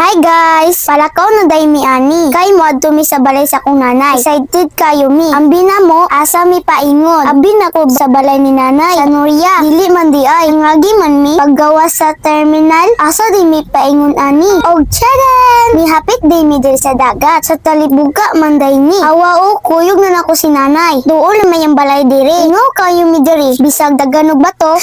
Hi guys! Palakaw na day mi ani. Kay mo adto mi sa balay sa akong nanay. Excited kayo mi. Ambi na mo, asa mi paingon. Abi na ko sa balay ni nanay. Sa Noria, dili man di ay. Ngagi man mi, paggawa sa terminal, asa di mi paingon ani. Og tcharan! Mi hapit day mi diri sa dagat. Sa talibuga man day ni. Awa o, kuyog na nako si nanay. Duol may ang balay diri. Ingaw kayo mi diri. Bisag daganog bato.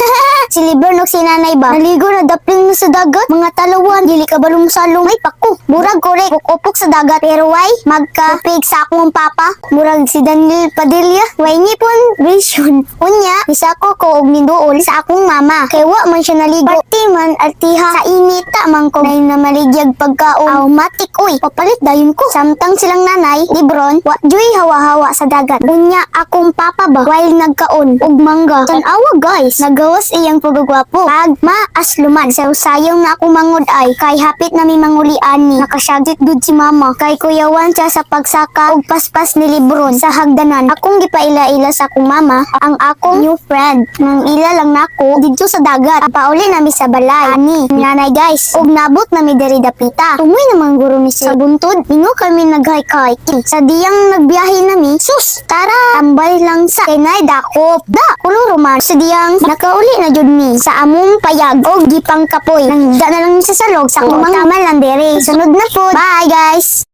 Si Libernok si nanay ba? Naligo na dapling mo sa dagat. Mga talawan, dili ka balong salong. May pako. Murag korek. Upok sa dagat. Pero why? Magka-pig sa akong papa. Murag si Daniel Padilla. Way ngipon vision. Unya, isa ko ko og niduol sa akong mama. Kay wa man siya naligo. Parti man artiha. Sa inita man ko. Nay na maligyag pagkaon. Aw, matik uy. Papalit dayon ko. Samtang silang nanay, libron, wa joy hawa-hawa sa dagat. Unya, akong papa ba? While nagkaon og mangga. Tanawa guys. Nagawas iyang pagagwapo. Pag maasluman. Sayong na ako mangod ay. Kay hapit na mi mangulian ni. Nakasyagit gud si mama. Kay kuyawan siya sa pagsaka og paspas ni libron sa hagdanan. Akong gipaila-ila sa akong mama ang akong new friend. Nang ila lang nako didto sa dagat. Pauli nami sa balay. Ani, nanay guys. Og nabot nami diri dapita. Tumoy naman guro ni sa buntod. Ingo kami nag-hike. Sa diyang nagbiyahe nami. Sus, tara, tambay lang sa kinay dakop. Da, kuluro man. Sa diyang nakauli na jud mi sa among payag og gipang kapoy. Nang da na lang sa salog sa akong mga malandere. Sunod na po. Bye guys!